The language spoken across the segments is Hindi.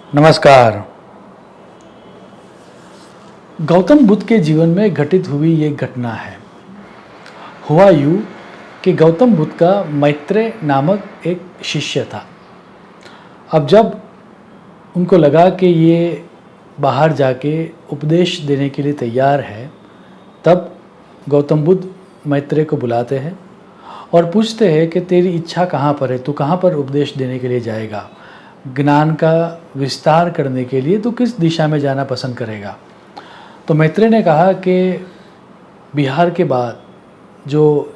नमस्कार। गौतम बुद्ध के जीवन में घटित हुई ये घटना है। हुआ यूँ कि गौतम बुद्ध का मैत्रेय नामक एक शिष्य था। अब जब उनको लगा कि ये बाहर जाके उपदेश देने के लिए तैयार है, तब गौतम बुद्ध मैत्रेय को बुलाते हैं और पूछते हैं कि तेरी इच्छा कहाँ पर है, तू कहाँ पर उपदेश देने के लिए जाएगा, ज्ञान का विस्तार करने के लिए तू किस दिशा में जाना पसंद करेगा। तो मैत्रेय ने कहा कि बिहार के बाद जो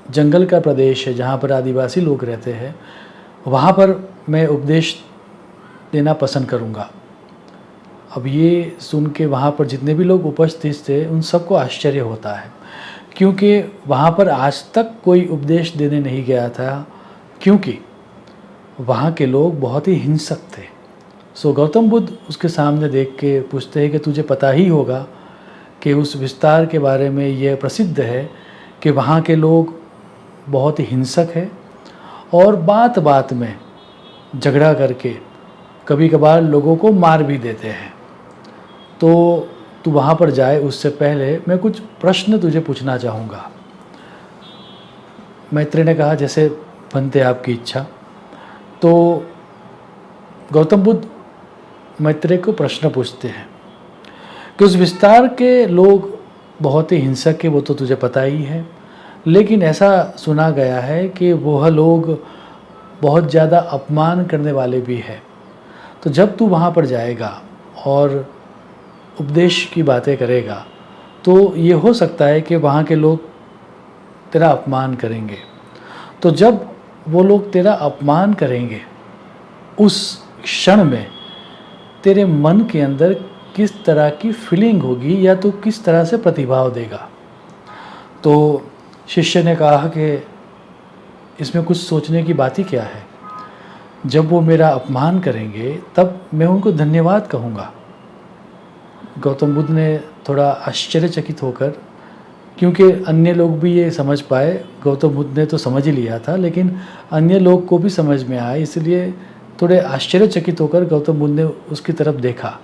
जंगल का प्रदेश है जहाँ पर आदिवासी लोग रहते हैं, वहाँ पर मैं उपदेश देना पसंद करूँगा। अब ये सुन के वहाँ पर जितने भी लोग उपस्थित थे उन सबको आश्चर्य होता है, क्योंकि वहाँ पर आज तक कोई उपदेश देने नहीं गया था, क्योंकि वहाँ के लोग बहुत ही हिंसक थे। सो गौतम बुद्ध उसके सामने देख के पूछते हैं कि तुझे पता ही होगा कि उस विस्तार के बारे में यह प्रसिद्ध है कि वहाँ के लोग बहुत ही हिंसक हैं और बात बात में झगड़ा करके कभी कभार लोगों को मार भी देते हैं। तो तू वहाँ पर जाए उससे पहले मैं कुछ प्रश्न तुझे पूछना चाहूँगा। मैत्रेय ने कहा जैसे बनते आपकी इच्छा। तो गौतम बुद्ध मैत्रेय को प्रश्न पूछते हैं कि उस विस्तार के लोग बहुत ही हिंसक है, वो तो तुझे पता ही है, लेकिन ऐसा सुना गया है कि वह लोग बहुत ज़्यादा अपमान करने वाले भी हैं। तो जब तू वहाँ पर जाएगा और उपदेश की बातें करेगा तो ये हो सकता है कि वहाँ के लोग तेरा अपमान करेंगे। तो जब वो लोग तेरा अपमान करेंगे, उस क्षण में तेरे मन के अंदर किस तरह की फीलिंग होगी या तो किस तरह से प्रतिभाव देगा। तो शिष्य ने कहा कि इसमें कुछ सोचने की बात ही क्या है। जब वो मेरा अपमान करेंगे तब मैं उनको धन्यवाद कहूँगा। गौतम बुद्ध ने थोड़ा आश्चर्यचकित होकर, क्योंकि अन्य लोग भी ये समझ पाए, गौतम बुद्ध ने तो समझ ही लिया था लेकिन अन्य लोग को भी समझ में आया, इसलिए थोड़े आश्चर्यचकित होकर गौतम बुद्ध ने उसकी तरफ देखा।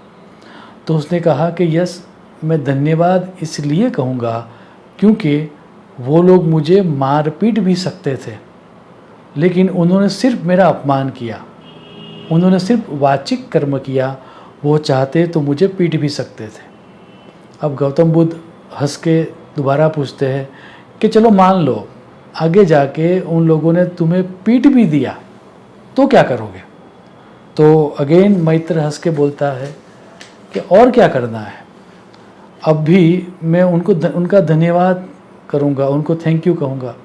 तो उसने कहा कि यस, मैं धन्यवाद इसलिए कहूँगा क्योंकि वो लोग मुझे मार पीट भी सकते थे, लेकिन उन्होंने सिर्फ मेरा अपमान किया, उन्होंने सिर्फ वाचिक कर्म किया। वो चाहते तो मुझे पीट भी सकते थे। अब गौतम बुद्ध हंस के दोबारा पूछते हैं कि चलो मान लो आगे जाके उन लोगों ने तुम्हें पीट भी दिया तो क्या करोगे। तो अगेन मैत्रेय हंस के बोलता है कि और क्या करना है, अब भी मैं उनका धन्यवाद करूँगा, उनको थैंक यू कहूँगा।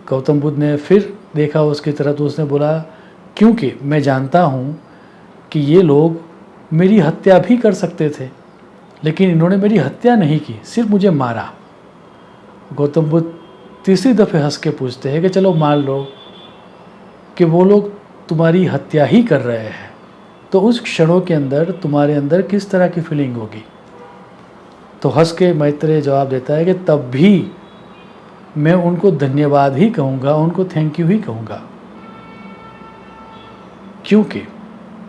गौतम बुद्ध ने फिर देखा उसकी तरफ, तो उसने बोला क्योंकि मैं जानता हूँ कि ये लोग मेरी हत्या भी कर सकते थे, लेकिन इन्होंने मेरी हत्या नहीं की, सिर्फ मुझे मारा। गौतम बुद्ध तीसरी दफ़े हंस के पूछते हैं कि चलो मान लो कि वो लोग तुम्हारी हत्या ही कर रहे हैं, तो उस क्षणों के अंदर तुम्हारे अंदर किस तरह की फीलिंग होगी। तो हंस के मैत्रेय जवाब देता है कि तब भी मैं उनको धन्यवाद ही कहूँगा, उनको थैंक यू ही कहूँगा, क्योंकि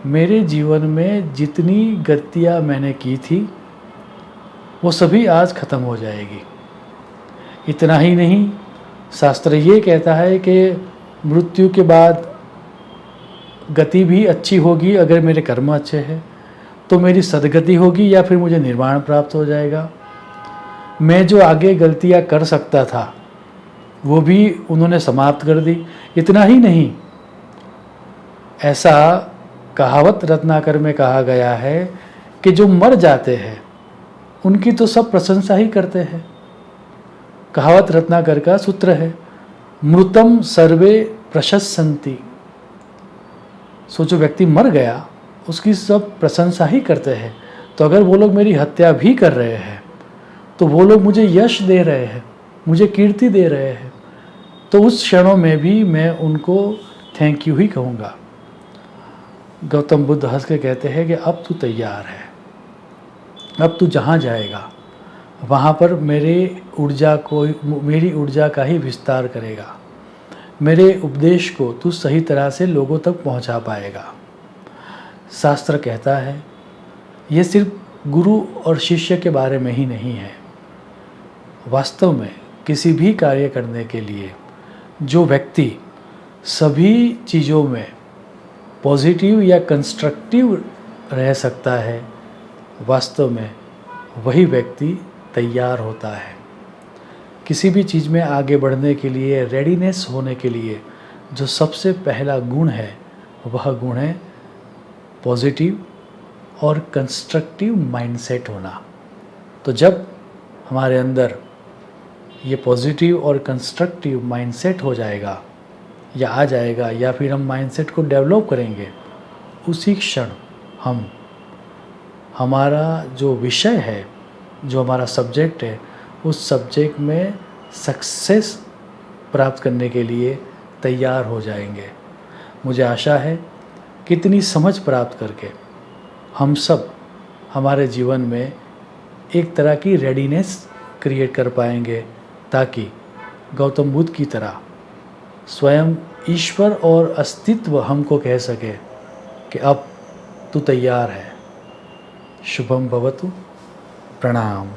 मेरे जीवन में जितनी गलतियाँ मैंने की थी वो सभी आज ख़त्म हो जाएगी। इतना ही नहीं, शास्त्र ये कहता है कि मृत्यु के बाद गति भी अच्छी होगी। अगर मेरे कर्म अच्छे हैं तो मेरी सदगति होगी या फिर मुझे निर्वाण प्राप्त हो जाएगा। मैं जो आगे गलतियाँ कर सकता था वो भी उन्होंने समाप्त कर दी। इतना ही नहीं, ऐसा कहावत रत्नाकर में कहा गया है कि जो मर जाते हैं उनकी तो सब प्रशंसा ही करते हैं। कहावत रत्नाकर का सूत्र है, मृतम सर्वे प्रशंसन्ति। सो जो व्यक्ति मर गया उसकी सब प्रशंसा ही करते हैं। तो अगर वो लोग मेरी हत्या भी कर रहे हैं तो वो लोग मुझे यश दे रहे हैं, मुझे कीर्ति दे रहे हैं, तो उस क्षणों में भी मैं उनको थैंक यू ही कहूँगा। गौतम बुद्ध हंस के कहते हैं कि अब तू तैयार है, अब तू जहाँ जाएगा वहाँ पर मेरी ऊर्जा का ही विस्तार करेगा, मेरे उपदेश को तू सही तरह से लोगों तक पहुँचा पाएगा। शास्त्र कहता है, ये सिर्फ गुरु और शिष्य के बारे में ही नहीं है। वास्तव में किसी भी कार्य करने के लिए जो व्यक्ति सभी चीज़ों में पॉजिटिव या कंस्ट्रक्टिव रह सकता है, वास्तव में वही व्यक्ति तैयार होता है। किसी भी चीज़ में आगे बढ़ने के लिए, रेडीनेस होने के लिए जो सबसे पहला गुण है, वह गुण है पॉजिटिव और कंस्ट्रक्टिव माइंडसेट होना। तो जब हमारे अंदर ये पॉजिटिव और कंस्ट्रक्टिव माइंडसेट हो जाएगा या आ जाएगा, या फिर हम माइंडसेट को डेवलप करेंगे, उसी क्षण हम हमारा जो विषय है, जो हमारा सब्जेक्ट है, उस सब्जेक्ट में सक्सेस प्राप्त करने के लिए तैयार हो जाएंगे। मुझे आशा है कि इतनी समझ प्राप्त करके हम सब हमारे जीवन में एक तरह की रेडीनेस क्रिएट कर पाएंगे, ताकि गौतम बुद्ध की तरह स्वयं ईश्वर और अस्तित्व हमको कह सके कि अब तू तैयार है। शुभम भवतु। प्रणाम।